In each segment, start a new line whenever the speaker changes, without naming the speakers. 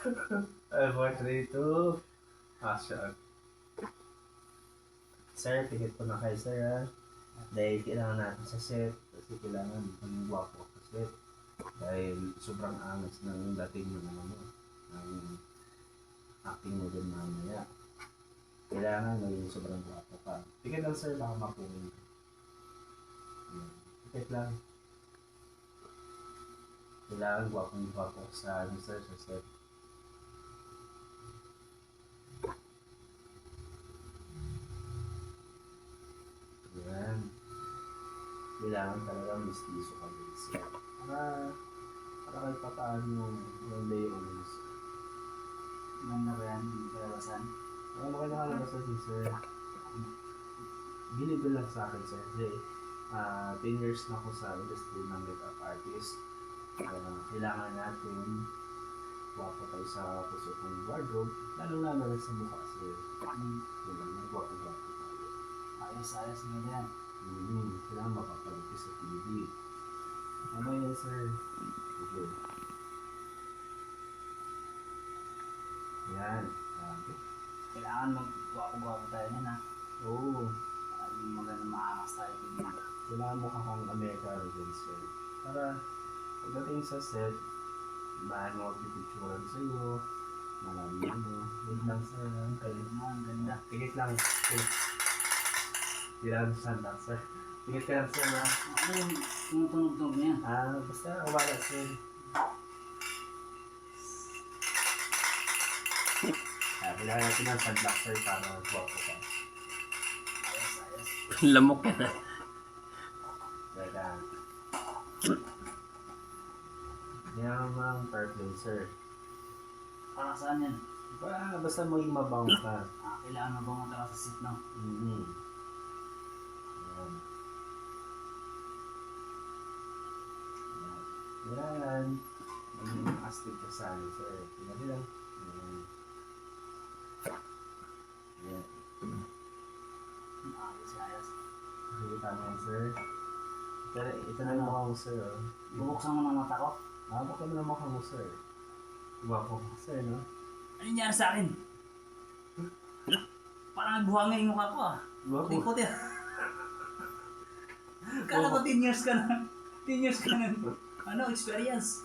4, 3, 2, action. Sir, pikit po na kayo, sir, ha? Dahil kailangan natin sa set, kasi kailangan maging gwapo sa set. Dahil sobrang angas ng dating mo naman mo, ng acting mo din mamaya. Kailangan maging sobrang gwapo ka. Pikit lang, sir, baka mapunin. Pikit lang. Kailangan gwapo sa ano, sir, sa set. Yan. Kailangan talagang mistiso ka din, sir. Para kahit pa paano yung day always.
Maganda ba yan? Hindi kalabasan?
Maganda ka lang sa sir. Believe lang sa akin, sir. Kasi 10 years na ako sa industry ng makeup artist. Kailangan natin gwapo tayo sa kusot ng wardrobe. Lalo na sa mukha, sir. Kailangan gwapo tayo.
Ayos mo yan.
Kailangan mapapalipis sa TV. Ano yan, sir? Okay. Yan.
Kailangan mag-gwapo-gwapo tayo yan, ha?
Oo.
Maganda maakas tayo din.
Kailangan mo kakang America rin, sir. Para pagdating sa set, bahan mo pipicturan sa'yo, marami mo. Wait lang, sir.
Ang ganda.
Tigit lang. Kailangan sandal, sir. Tigit ka lang, sir, ha?
Ano yung tumutunog-tunog niya?
Basta wala, sir. Kailangan natin ng sandal, sir, para gwapo ka.
Ayos.
Lamok yan.
Teka. Yan ang perfume, sir.
Para saan yan?
Basta maging mabango ka.
Kailangan mabango talaga sa seat, no?
Yan. Kailangan maging astig ka sa ano, sir. Tingnan lang. Yan.
Ayos.
Sige, tama yan, sir. Ito na yung mukha mo, sir.
Bubuksan mo ng mata ko?
Baka mo na mukha mo, sir. Guwapo ka, sir, no?
Ano nangyari sa akin? Parang nagbuhangin yung mukha ko, ah.
Guwapo.
Puti-puti. Kala ko 10 years ka na. 10 years ka na. Ano, experience.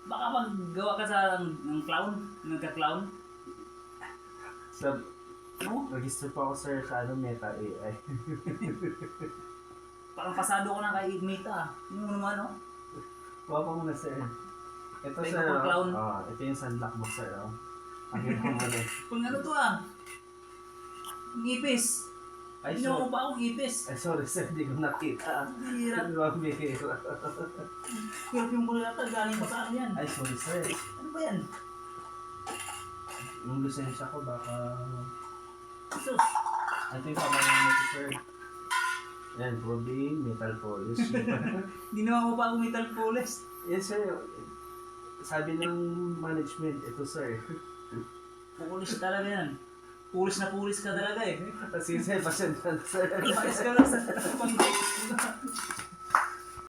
Baka maggawa ka sa ng clown, nagka-clown.
Register pa ako, sir, sa Meta AI.
Parang pasado ko na kay Meta. Yung naman, no?
Guwapo mo na, sir. Ito,
May
sir,
clown.
ito yung sunlock mo, sir, oh. Ang ginawa mo na.
Kung ano to, ah. Ngipis.
Ay,
Ginawa mo pa akong ngipis.
Ay, sorry, sir, di ko nakita.
Hirap.
Ano ba, bihira?
Hirap yung kulata. Galing pa sa akin yan.
Ay, sorry, sir.
Ano ba yan?
Yung lisensya ko, baka...
Sus.
Ito yung pamayaman mo, sir. Yan, probing, metal polish.
Ginawa mo pa akong metal polish.
Yes, sir. Sabi ng management, ito, sir.
Pulis talaga yan. Pulis na pulis ka talaga, eh.
Kasi, sir, pasensya na, sir.
Pares ka lang sa pang